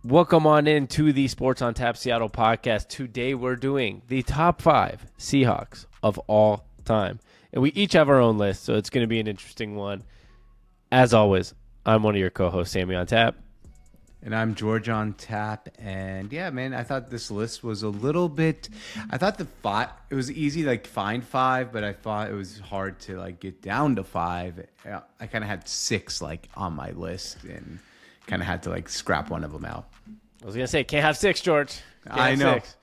Welcome on into the Sports on Tap Seattle podcast. Today we're doing the top 5 Seahawks of all time. And we each have our own list, so it's going to be an interesting one. As always, I'm one of your co-hosts, Sammy on Tap. And I'm George on Tap. And yeah, man, I thought this list was a little bit, I thought it was easy, like find 5, but I thought it was hard to like get down to 5. I kind of had 6 like on my list and kind of had to like scrap one of them out. I was going to say, can't have 6, George. I know. 6.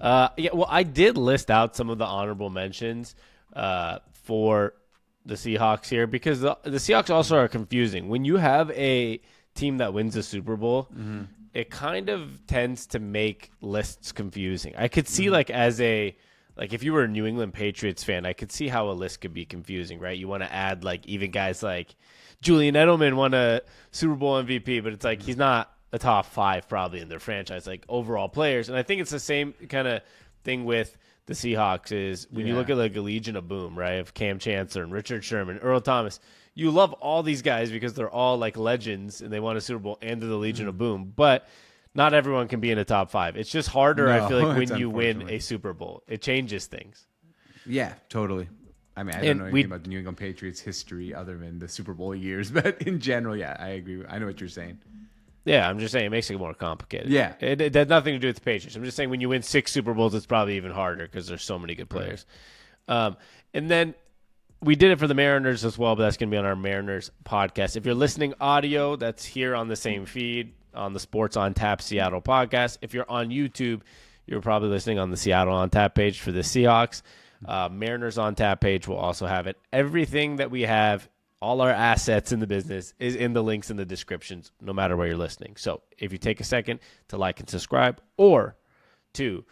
I did list out some of the honorable mentions for the Seahawks here because the Seahawks also are confusing. When you have a team that wins a Super Bowl, it kind of tends to make lists confusing. I could see if you were a New England Patriots fan, I could see how a list could be confusing, right? You want to add like even guys like Julian Edelman won a Super Bowl MVP, but it's like he's not a top 5 probably in their franchise, like overall players. And I think it's the same kind of thing with the Seahawks is when you look at like a Legion of Boom, right, of Cam Chancellor and Richard Sherman, Earl Thomas, you love all these guys because they're all like legends and they won a Super Bowl and they're the Legion of Boom. But not everyone can be in the top 5. It's just harder, I feel like, when you win a Super Bowl. It changes things. Yeah, totally. I mean, I don't know anything about the New England Patriots history other than the Super Bowl years, but in general, yeah, I agree. I know what you're saying. Yeah, I'm just saying it makes it more complicated. Yeah. It has nothing to do with the Patriots. I'm just saying when you win 6 Super Bowls, it's probably even harder because there's so many good players. And then we did it for the Mariners as well, but that's going to be on our Mariners podcast. If you're listening audio, that's here on the same feed on the Sports on Tap Seattle podcast. If you're on YouTube, you're probably listening on the Seattle on Tap page for the Seahawks. Mariners on Tap page will also have it. Everything that we have, all our assets in the business, is in the links in the descriptions, no matter where you're listening. So if you take a second to like and subscribe or to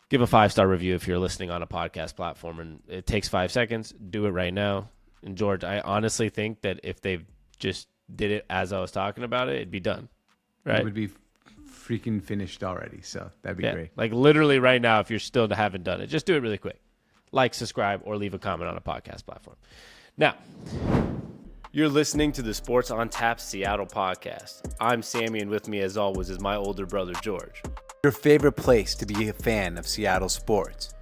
give a 5-star review if you're listening on a podcast platform, and it takes 5 seconds, do it right now. And George, I honestly think that if they just did it as I was talking about it, it'd be done. Right? It would be freaking finished already, so that'd be great. Like literally right now, if you're still haven't done it, just do it really quick. Like, subscribe, or leave a comment on a podcast platform. Now, you're listening to the Sports on Tap Seattle podcast. I'm Sammy, and with me, as always, is my older brother, George. Your favorite place to be a fan of Seattle sports.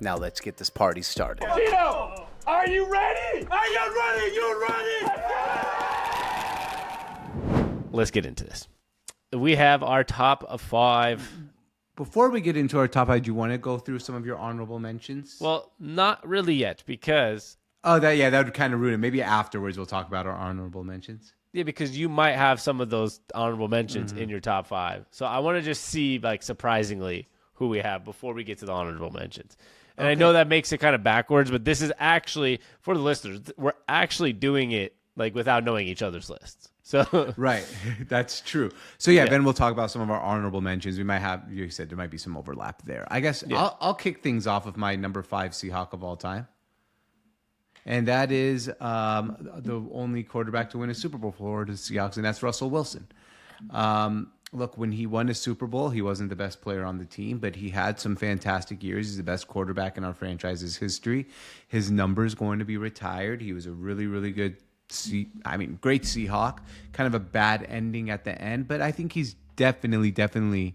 Now let's get this party started. Tito, are you ready? Are you ready? You ready? Let's get into this. We have our top of 5. Before we get into our top 5, do you want to go through some of your honorable mentions? Well, not really yet, because that would kind of ruin it. Maybe afterwards we'll talk about our honorable mentions. Yeah, because you might have some of those honorable mentions in your top 5. So I want to just see, like, surprisingly, who we have before we get to the honorable mentions. And I know that makes it kind of backwards, but this is actually, for the listeners, we're actually doing it, like, without knowing each other's lists. So Right. That's true. So, yeah, then we'll talk about some of our honorable mentions. We might have, you said there might be some overlap there. I guess I'll kick things off with my number 5 Seahawk of all time. And that is the only quarterback to win a Super Bowl for the Seahawks, and that's Russell Wilson. Look, when he won a Super Bowl, he wasn't the best player on the team, but he had some fantastic years. He's the best quarterback in our franchise's history. His number's going to be retired. He was a really, really good, great Seahawk. Kind of a bad ending at the end, but I think he's definitely,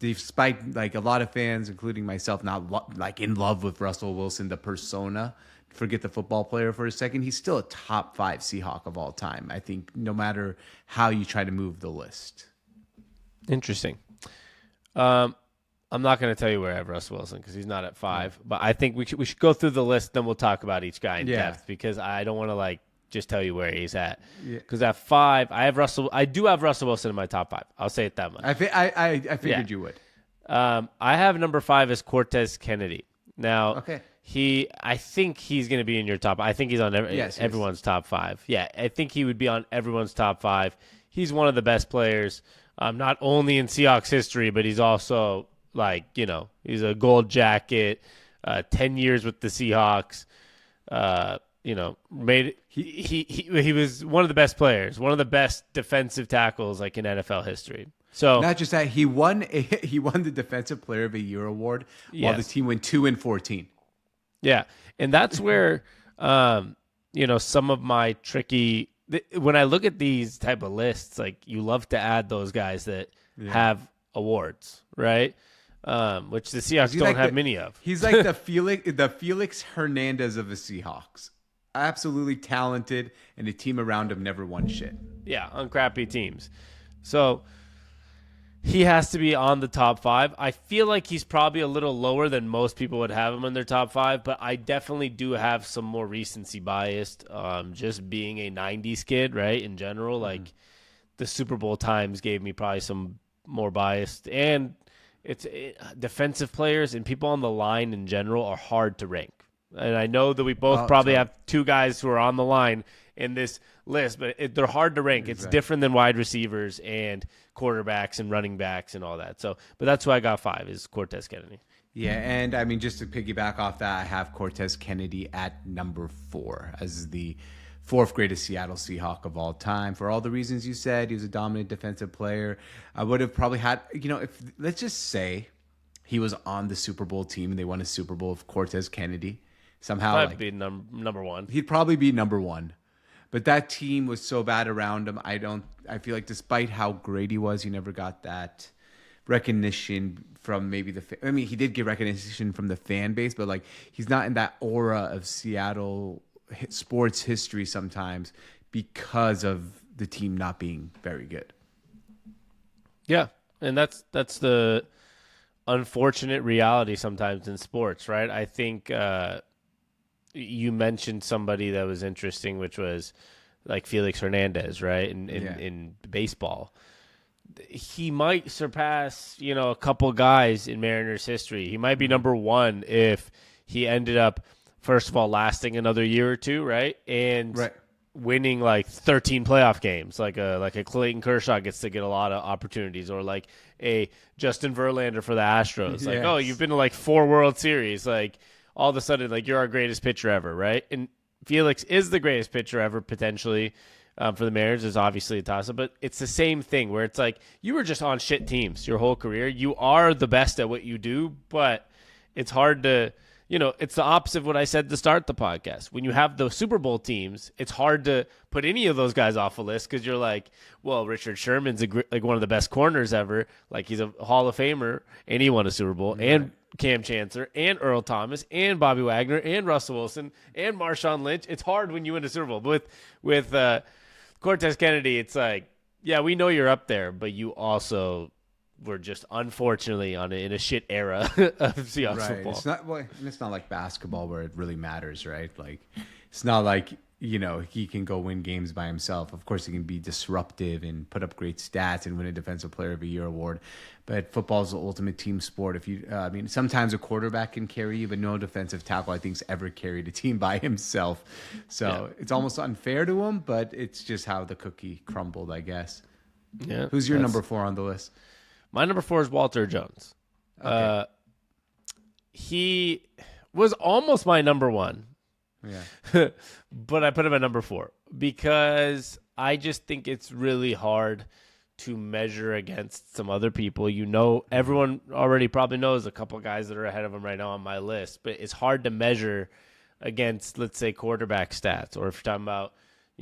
despite like a lot of fans, including myself, not like in love with Russell Wilson, the persona. Forget the football player for a second. He's still a top 5 Seahawk of all time, I think, no matter how you try to move the list. Interesting. I'm not going to tell you where I have Russell Wilson because he's not at 5, but I think we should go through the list, then we'll talk about each guy in depth because I don't want to like just tell you where he's at. Because at 5, I do have Russell Wilson in my top 5. I'll say it that much. I figured you would. I have number 5 as Cortez Kennedy. Now, okay. I think he's going to be in your top. I think he's on everyone's top 5. Yeah, I think he would be on everyone's top 5. He's one of the best players, not only in Seahawks history, but he's also he's a gold jacket, 10 years with the Seahawks. He was one of the best players, one of the best defensive tackles like in NFL history. So not just that, he won the Defensive Player of the Year award while the team went 2-14. Yeah, and that's where some of my tricky when I look at these type of lists, like you love to add those guys that have awards, right? Which the Seahawks don't have many of. He's like the Felix Hernandez of the Seahawks. Absolutely talented, and the team around him never won shit. Yeah, on crappy teams. So he has to be on the top 5. I feel like he's probably a little lower than most people would have him in their top 5, but I definitely do have some more recency biased. Just being a 90s kid, right, in general, like the Super Bowl times gave me probably some more biased. And defensive players and people on the line in general are hard to rank. And I know that we both probably have two guys who are on the line in this list, but they're hard to rank. Exactly. It's different than wide receivers and quarterbacks and running backs and all that. So, but that's who I got 5 is Cortez Kennedy. Yeah, and I mean, just to piggyback off that, I have Cortez Kennedy at number 4 as the 4th greatest Seattle Seahawk of all time. For all the reasons you said, he was a dominant defensive player. I would have probably had, if let's just say he was on the Super Bowl team and they won a Super Bowl with Cortez Kennedy. Somehow, probably be number 1. He'd probably be number 1, but that team was so bad around him. I feel like despite how great he was, he never got that recognition from maybe he did get recognition from the fan base, but like he's not in that aura of Seattle sports history sometimes because of the team not being very good. Yeah, and that's the unfortunate reality sometimes in sports, right? I think. You mentioned somebody that was interesting, which was like Felix Hernandez, right? In baseball, he might surpass, a couple guys in Mariners history. He might be number 1 if he ended up, first of all, lasting another year or two, right? And winning like 13 playoff games, like a Clayton Kershaw gets to get a lot of opportunities, or like a Justin Verlander for the Astros. Like, oh, you've been to like 4 World Series, like. All of a sudden, like, you're our greatest pitcher ever, right? And Felix is the greatest pitcher ever, potentially, for the Mariners. Is obviously a toss-up, but it's the same thing where it's like you were just on shit teams your whole career. You are the best at what you do, but it's hard to, it's the opposite of what I said to start the podcast. When you have the Super Bowl teams, it's hard to put any of those guys off a list because you're like, well, Richard Sherman's like one of the best corners ever. Like, he's a Hall of Famer, and he won a Super Bowl, and Cam Chancellor and Earl Thomas and Bobby Wagner and Russell Wilson and Marshawn Lynch. It's hard when you win a Super Bowl. But with Cortez Kennedy, it's like, yeah, we know you're up there, but you also were just unfortunately in a shit era of Seahawks football. It's not like basketball where it really matters, right? Like, it's not like he can go win games by himself. Of course, he can be disruptive and put up great stats and win a Defensive Player of the Year award. But football is the ultimate team sport. If you, sometimes a quarterback can carry you, but no defensive tackle, I think, has ever carried a team by himself. So It's almost unfair to him, but it's just how the cookie crumbled, I guess. Yeah. Who's your number 4 on the list? My number 4 is Walter Jones. Okay. He was almost my number 1. Yeah. But I put him at number 4 because I just think it's really hard to measure against some other people. Everyone already probably knows a couple guys that are ahead of him right now on my list, but it's hard to measure against, let's say, quarterback stats, or if you're talking about,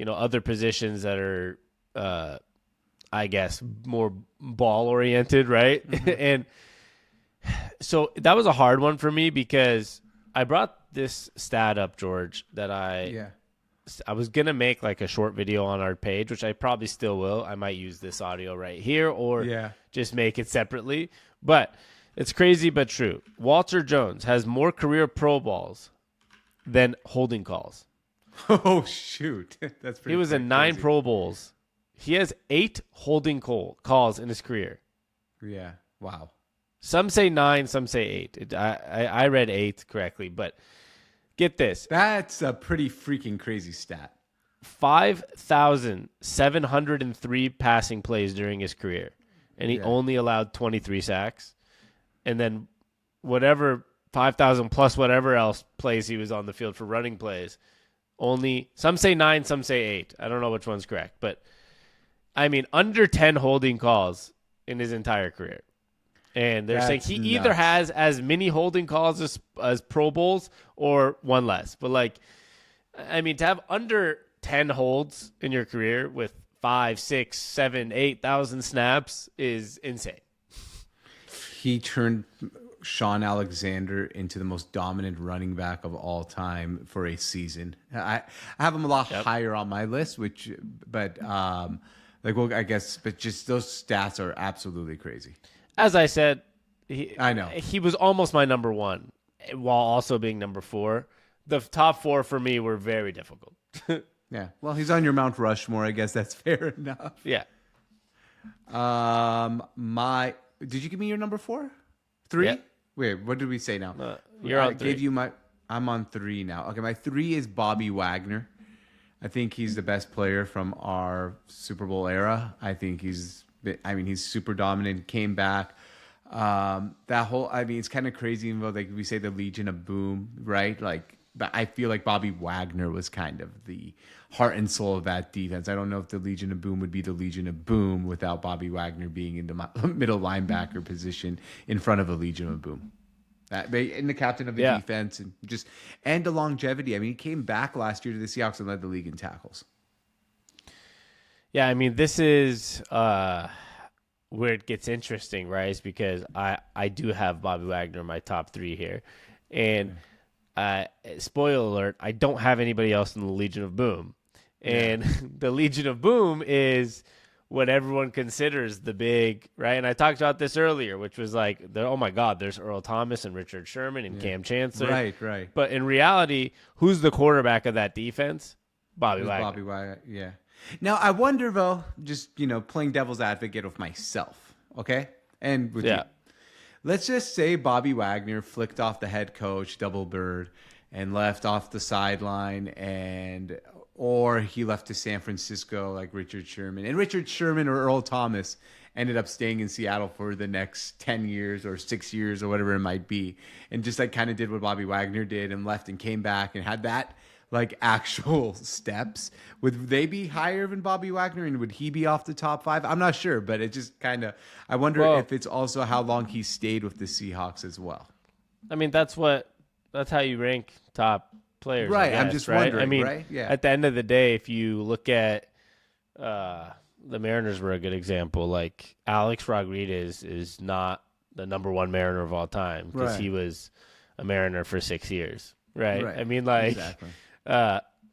other positions that are, I guess, more ball oriented, right? Mm-hmm. And so that was a hard one for me because I brought this stat up, George, that I was going to make like a short video on our page, which I probably still will. I might use this audio right here or just make it separately. But it's crazy but true. Walter Jones has more career Pro Balls than holding calls. Oh, shoot. That's pretty He was in 9 crazy. Pro Bowls. He has 8 holding calls in his career. Yeah. Wow. Some say 9, some say 8. I read 8 correctly, but get this. That's a pretty freaking crazy stat. 5,703 passing plays during his career, and he only allowed 23 sacks. And then whatever 5,000 plus whatever else plays he was on the field for running plays, only some say 9, some say 8. I don't know which one's correct, but I mean under 10 holding calls in his entire career. And they're saying he either has as many holding calls as Pro Bowls or one less. But, like, I mean, to have under 10 holds in your career with 5, 6, 7, 8,000 snaps is insane. He turned Sean Alexander into the most dominant running back of all time for a season. I have him a lot higher on my list, but I guess, but just those stats are absolutely crazy. As I said, I know he was almost my number 1 while also being number 4. The top 4 for me were very difficult. Yeah. Well, he's on your Mount Rushmore. I guess that's fair enough. Yeah. Did you give me your number 4? 3? Yeah. Wait, what did we say now? You're on 3. I'm on 3 now. Okay, my 3 is Bobby Wagner. I think he's the best player from our Super Bowl era. I think he's super dominant. Came back. It's kind of crazy, even though like we say the Legion of Boom, right? But I feel like Bobby Wagner was kind of the heart and soul of that defense. I don't know if the Legion of Boom would be the Legion of Boom without Bobby Wagner being in the middle linebacker position in front of a Legion of Boom. And the captain of the defense and the longevity. I mean, he came back last year to the Seahawks and led the league in tackles. Yeah, I mean, this is where it gets interesting, right? Is because I do have Bobby Wagner in my top 3 here. And spoiler alert, I don't have anybody else in the Legion of Boom. And the Legion of Boom is what everyone considers the big, right? And I talked about this earlier, which was like, oh my God, there's Earl Thomas and Richard Sherman and Cam Chancellor. Right. But in reality, who's the quarterback of that defense? Bobby Wagner. Yeah. Now, I wonder, though, just, playing devil's advocate with myself, okay? And with you. Let's just say Bobby Wagner flicked off the head coach, double bird, and left off the sideline, or he left to San Francisco like Richard Sherman. And Richard Sherman or Earl Thomas ended up staying in Seattle for the next 10 years or 6 years or whatever it might be. And just kind of did what Bobby Wagner did and left and came back and had that actual steps. Would they be higher than Bobby Wagner, and would he be off the top 5? I'm not sure, but it just kind of, I wonder if it's also how long he stayed with the Seahawks as well. I mean, that's how you rank top players, right? I guess, I'm just right? wondering. I mean, right? Yeah. At the end of the day, if you look at the Mariners, were a good example. Like Alex Rodriguez is not the number 1 Mariner of all time because he was a Mariner for 6 years, right? I mean, exactly.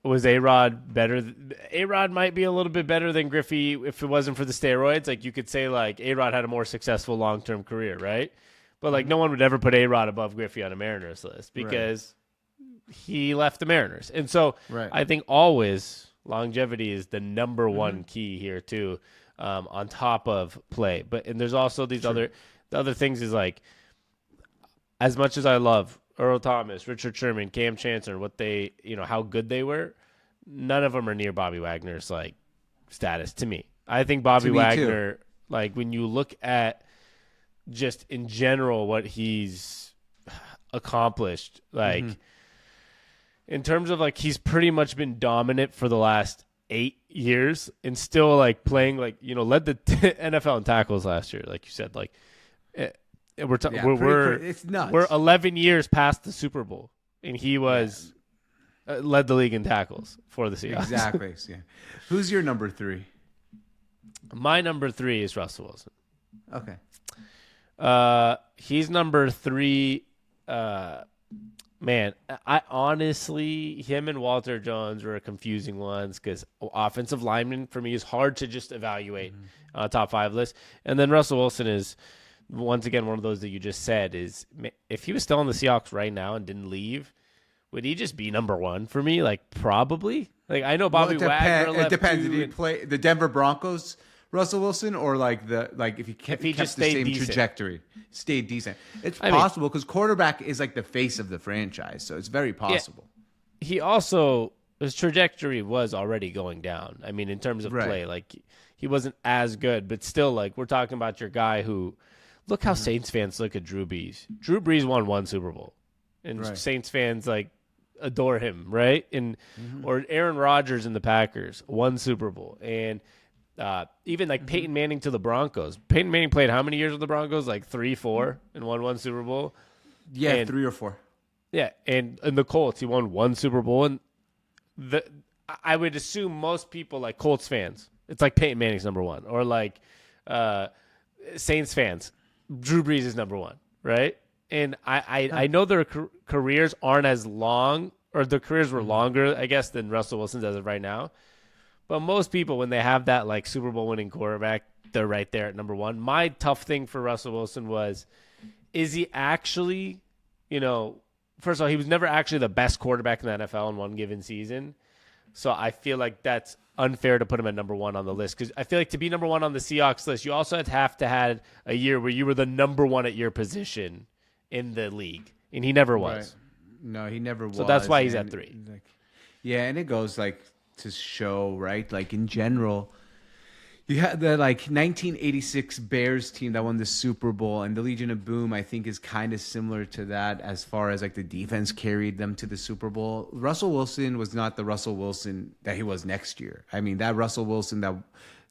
Was A-Rod better? A-Rod might be a little bit better than Griffey if it wasn't for the steroids. Like you could say A-Rod had a more successful long-term career, right? But no one would ever put A-Rod above Griffey on a Mariners list because he left the Mariners. And so I think always longevity is the number 1 key here too, on top of play. And there's also these the other things is as much as I love Earl Thomas, Richard Sherman, Cam Chancellor, what they, how good they were, none of them are near Bobby Wagner's status to me. I think Bobby Wagner, when you look at just in general what he's accomplished, in terms of he's pretty much been dominant for the last 8 years and still playing led the NFL in tackles last year, like you said, it's nuts. We're 11 years past the Super Bowl, and he was led the league in tackles for the Seahawks. Exactly. Yeah. Who's your number 3? My number 3 is Russell Wilson. Okay. He's number 3. Man, I honestly, him and Walter Jones were confusing ones because offensive lineman for me is hard to just evaluate on a top 5 list, and then Russell Wilson is. Once again, one of those that you just said is if he was still on the Seahawks right now and didn't leave, would he just be number 1 for me? Probably. I know Bobby Wagner left. It depends. Did he play the Denver Broncos, Russell Wilson, or if he kept the same trajectory, stayed decent? It's possible because quarterback is the face of the franchise, so it's very possible. Yeah. He also his trajectory was already going down. I mean, in terms of play, he wasn't as good, but still, we're talking about your guy who. Look how Saints fans look at Drew Brees. Drew Brees won 1 Super Bowl, and Saints fans adore him, right? And or Aaron Rodgers in the Packers, 1 Super Bowl, and even Peyton Manning to the Broncos. Peyton Manning played how many years with the Broncos? 3, 4, and won 1 Super Bowl. Yeah, 3 or 4. Yeah, and in the Colts, he won 1 Super Bowl, and I would assume most people like Colts fans, it's like Peyton Manning's number one, or like Saints fans, Drew Brees is number one, right? And I know their careers aren't as long, or their careers were longer, I guess, than Russell Wilson's as of right now. But most people, when they have that like Super Bowl winning quarterback, they're right there at number one. My tough thing for Russell Wilson was, is he actually, first of all, he was never actually the best quarterback in the NFL in one given season. So I feel like that's unfair to put him at number one on the list, because I feel like to be number one on the Seahawks list, you also have to have a year where you were the number one at your position in the league, and he never was. Right. No, he never was. So that's why he's at 3. And it goes like to show, right? Like in general, you had the 1986 Bears team that won the Super Bowl, and the Legion of Boom, I think, is kind of similar to that as far as like the defense carried them to the Super Bowl. Russell Wilson was not the Russell Wilson that he was next year. I mean, that Russell Wilson that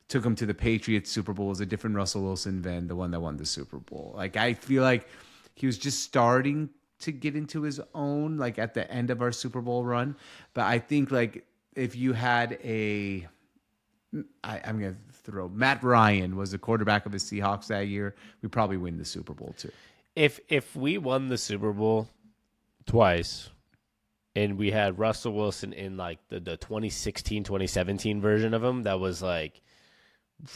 took him to the Patriots Super Bowl was a different Russell Wilson than the one that won the Super Bowl. Like, I feel like he was just starting to get into his own, like at the end of our Super Bowl run. But I think like if you had I'm going to throw Matt Ryan was the quarterback of the Seahawks that year, we probably win the Super Bowl too. If we won the Super Bowl twice and we had Russell Wilson in like the 2016, 2017 version of him that was like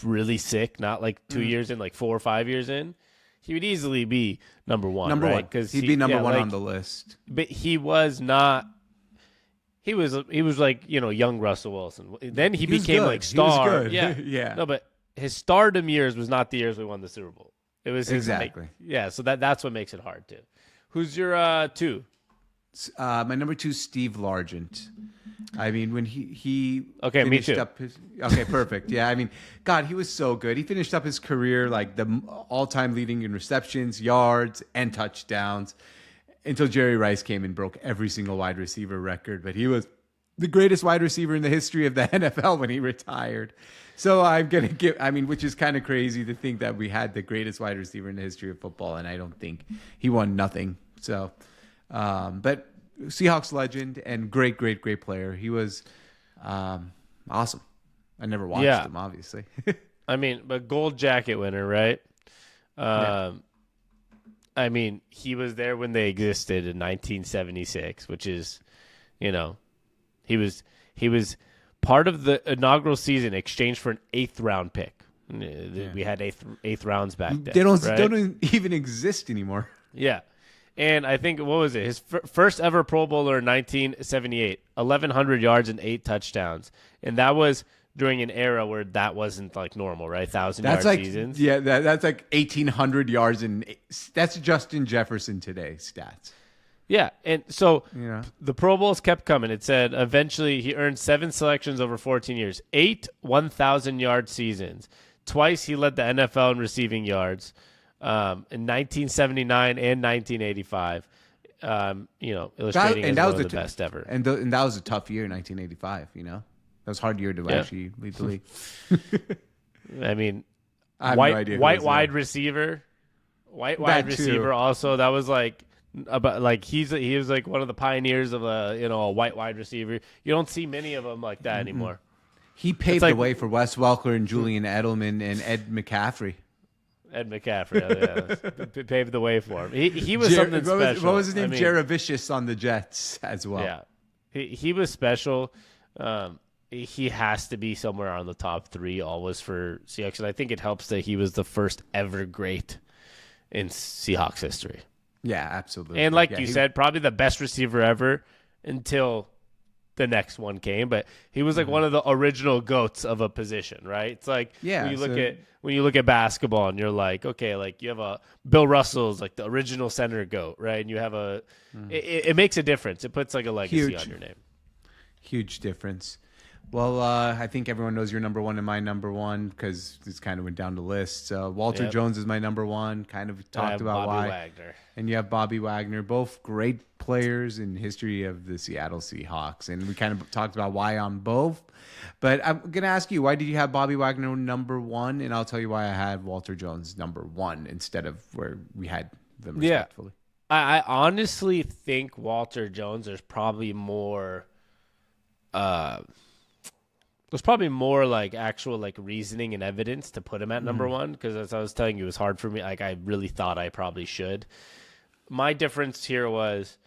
really sick, not like 2 years in, like 4 or 5 years in, he would easily be number one. Number right? one. Because he'd be number one on the list. But he was not. He was like, young Russell Wilson. Then he became good. like star. He was good. Yeah. Yeah. No, but his stardom years was not the years we won the Super Bowl. It was his, exactly. So that's what makes it hard too. Who's your 2? My number 2, Steve Largent. I mean, when he okay, me too. Okay, perfect. Yeah, I mean, God, he was so good. He finished up his career like the all-time leading in receptions, yards, and touchdowns, until Jerry Rice came and broke every single wide receiver record. But he was the greatest wide receiver in the history of the NFL when he retired. So I'm going to give, which is kind of crazy to think that we had the greatest wide receiver in the history of football, and I don't think he won nothing. So, but Seahawks legend and great player. He was awesome. I never watched him, obviously. But gold jacket winner, right? He was there when they existed in 1976, which is, he was part of the inaugural season, exchanged for an 8th round pick. Yeah. We had eighth rounds back then. They don't even exist anymore. Yeah. And I think, what was it? His first ever Pro Bowler in 1978, 1,100 yards and 8 touchdowns. And that was during an era where that wasn't like normal, right? 1,000-yard seasons. Yeah, that's like 1,800 yards. And that's Justin Jefferson today stats. Yeah. And so the Pro Bowls kept coming. It said eventually he earned 7 selections over 14 years, 8 1,000-yard seasons. Twice he led the NFL in receiving yards. In 1979 and 1985, illustrating as one of the best ever. And that was a tough year, 1985. That was a hard year to actually lead the league. I have no idea wide receiver, wide receiver. Also, that was like, he was like one of the pioneers of a white wide receiver. You don't see many of them like that anymore. He paved the way for Wes Welker and Julian Edelman and Ed McCaffrey. Paved the way for him. He was something special. What was his name? Jaravicious on the Jets as well. Yeah, he was special. He has to be somewhere on the top 3 always for Seahawks. And I think it helps that he was the first ever great in Seahawks history. Yeah, absolutely. And like you said, probably the best receiver ever until the next one came, but he was like one of the original GOATs of a position, right? It's like when you look at basketball and you're like, okay, like you have a Bill Russell's like the original center GOAT, right? And you have it makes a difference. It puts like a legacy on your name. Huge difference. Well, I think everyone knows your number 1 and my number 1 because this kind of went down the list. Walter Jones is my number 1. Kind of talked about Bobby why. Wagner. And you have Bobby Wagner, both great players in history of the Seattle Seahawks. And we kind of talked about why on both. But I'm going to ask you, why did you have Bobby Wagner number 1? And I'll tell you why I had Walter Jones number 1 instead of where we had them respectfully. I honestly think Walter Jones, there's probably more There's probably more like actual like reasoning and evidence to put him at number one, because as I was telling you, it was hard for me. Like I really thought I probably should. My difference here was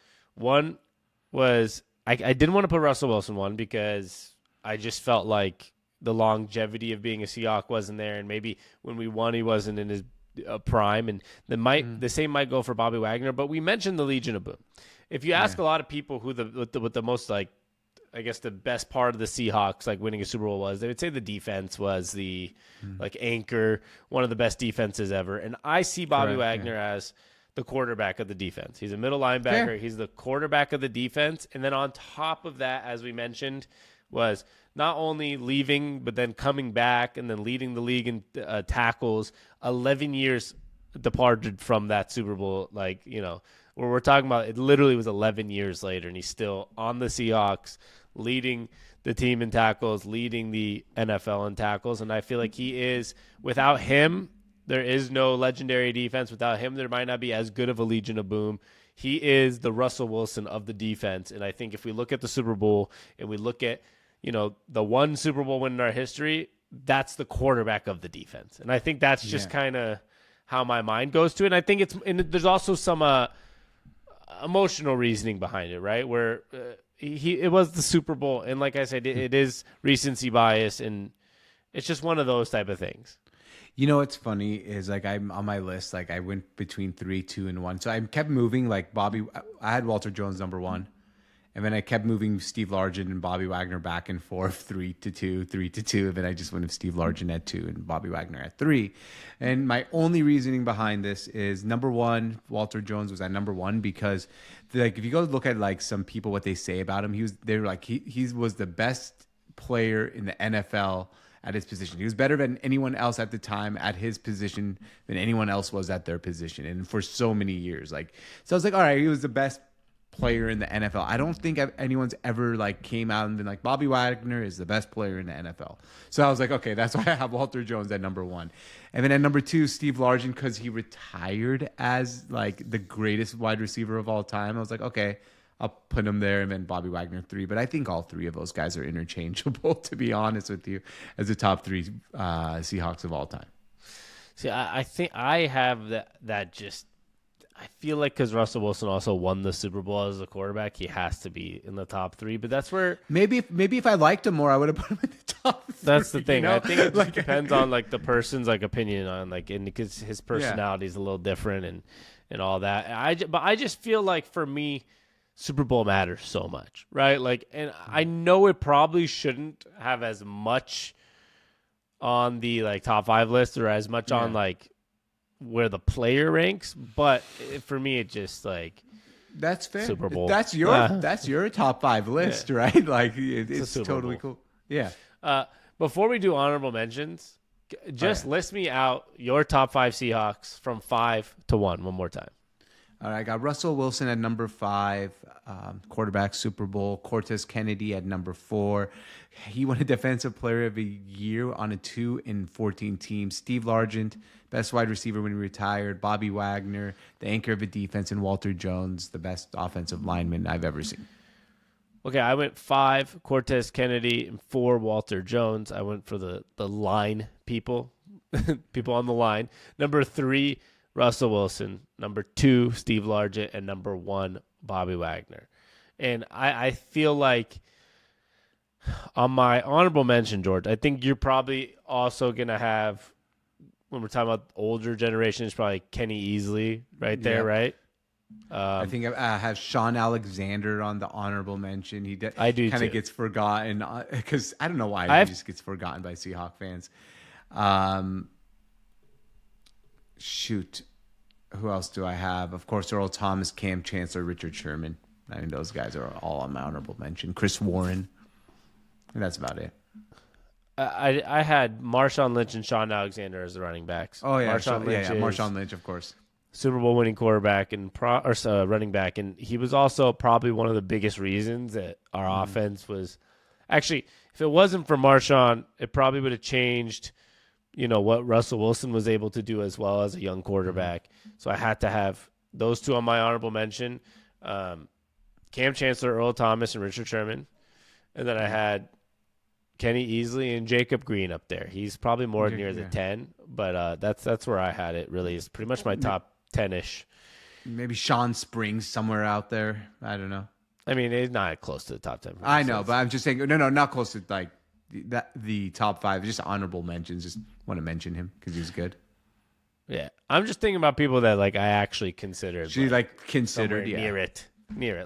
I didn't want to put Russell Wilson one because I just felt like the longevity of being a Seahawk wasn't there, and maybe when we won, he wasn't in his prime, and the same might go for Bobby Wagner. But we mentioned the Legion of Boom. If you ask a lot of people who what the most like, I guess the best part of the Seahawks like winning a Super Bowl was, they would say the defense was the like anchor, one of the best defenses ever. And I see Bobby Wagner as the quarterback of the defense. He's a middle linebacker. Fair. He's the quarterback of the defense. And then on top of that, as we mentioned, was not only leaving, but then coming back and then leading the league in tackles. 11 years departed from that Super Bowl, like, you know, where we're talking about, it literally was 11 years later, and he's still on the Seahawks, leading the team in tackles, leading the NFL in tackles. And I feel like he is, without him, there is no legendary defense. Without him, there might not be as good of a Legion of Boom. He is the Russell Wilson of the defense. And I think if we look at the Super Bowl and we look at, you know, the one Super Bowl win in our history, that's the quarterback of the defense. And I think that's just kind of how my mind goes to it. And I think there's also some emotional reasoning behind it, right? Where it was the Super Bowl, and like I said, it is recency bias, and it's just one of those type of things. You know what's funny is like I'm on my list, like I went between 3, 2, and 1. So I kept moving like Bobby. I had Walter Jones number 1, and then I kept moving Steve Largent and Bobby Wagner back and forth, 3 to 2, 3 to 2. And then I just went with Steve Largent at 2 and Bobby Wagner at 3. And my only reasoning behind this is number 1, Walter Jones was at number 1 because, like, if you go look at like some people what they say about him, he was the best player in the NFL at his position. He was better than anyone else at the time at his position than anyone else was at their position, and for so many years. Like, so I was like, all right, he was the best player in the NFL. I don't think anyone's ever like came out and been like, Bobby Wagner is the best player in the NFL. So I was like, okay, that's why I have Walter Jones at number 1. And then at number 2, Steve Largent, because he retired as like the greatest wide receiver of all time. I was like, okay, I'll put him there, and then Bobby Wagner 3. But I think all 3 of those guys are interchangeable, to be honest with you, as the top 3 Seahawks of all time. See, I think I have that just, I feel like because Russell Wilson also won the Super Bowl as a quarterback, he has to be in the top 3. But that's where maybe if I liked him more, I would have put him in the top 3. That's the thing. You know? I think it just depends on like the person's like opinion on like, and because his personality is a little different and all that. But I just feel like for me, Super Bowl matters so much, right? Like, and I know it probably shouldn't have as much on the like top 5 list or as much on like where the player ranks, but for me, it just like, that's fair. Super Bowl. That's your top 5 list, right? Like it's totally Bowl. cool. Yeah. Before we do honorable mentions, just list me out your top 5 Seahawks from 5 to 1 more time. All right, I got Russell Wilson at number 5, quarterback Super Bowl. Cortez Kennedy at number 4. He won a Defensive Player of the Year on a 2 in 14 teams. Steve Largent, best wide receiver when he retired. Bobby Wagner, the anchor of the defense, and Walter Jones, the best offensive lineman I've ever seen. Okay, I went 5, Cortez Kennedy, and 4, Walter Jones. I went for the line people, people on the line. Number 3, Russell Wilson. Number 2, Steve Largent. And number 1, Bobby Wagner. And I feel like on my honorable mention, George, I think you're probably also going to have, when we're talking about older generations, probably Kenny Easley right there, right? I think I have Sean Alexander on the honorable mention. I do kind too. of gets forgotten because I don't know why he just gets forgotten by Seahawk fans. Shoot, who else do I have? Of course, Earl Thomas, Cam Chancellor, Richard Sherman. I mean, those guys are all on my honorable mention. Chris Warren, and that's about it. I had Marshawn Lynch and Sean Alexander as the running backs. Oh yeah, Marshawn Lynch, of course. Super Bowl winning quarterback and running back, and he was also probably one of the biggest reasons that our offense was actually. If it wasn't for Marshawn, it probably would have changed, you know, what Russell Wilson was able to do as well as a young quarterback. So I had to have those 2 on my honorable mention: Cam Chancellor, Earl Thomas, and Richard Sherman. And then I had Kenny Easley and Jacob Green up there. He's probably more near the yeah. 10, but that's where I had it. Really, is pretty much my top 10-ish. Maybe Sean Springs somewhere out there. I don't know. I mean, he's not close to the top 10. I know, but I'm just saying. No, not close to like the top 5. Just honorable mentions. Just want to mention him because he's good. Yeah, I'm just thinking about people that like I actually considered. She like considered near it.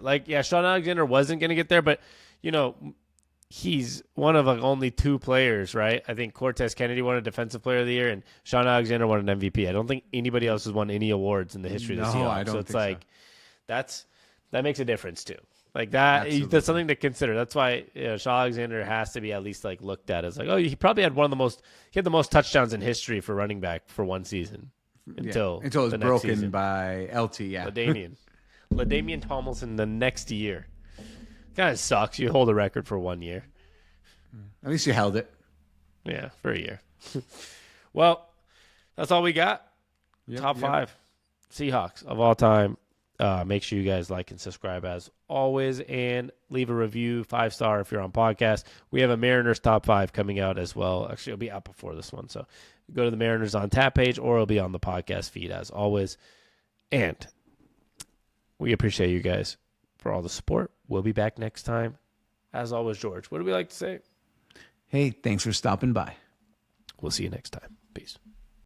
Like, yeah, Sean Alexander wasn't going to get there, but he's one of like only 2 players, right? I think Cortez Kennedy won a Defensive Player of the Year, and Sean Alexander won an MVP. I don't think anybody else has won any awards in the history of the Seahawks. I don't so it's think like that makes a difference too. Like that, that's something to consider. That's why Sean Alexander has to be at least like looked at as like, oh, he probably had he had the most touchdowns in history for running back for one season until it was the next broken season. by LT. Yeah, LaDainian Tomlinson the next year. Kind of sucks. You hold a record for 1 year. At least you held it. Yeah, for a year. Well, that's all we got. Top 5 Seahawks of all time. Make sure you guys like and subscribe as always, and leave a review, 5-star if you're on podcast. We have a Mariners top 5 coming out as well. Actually, it'll be out before this one, so go to the Mariners on tap page, or it'll be on the podcast feed as always. And we appreciate you guys for all the support. We'll be back next time. As always, George, what do we like to say? Hey, thanks for stopping by. We'll see you next time. Peace.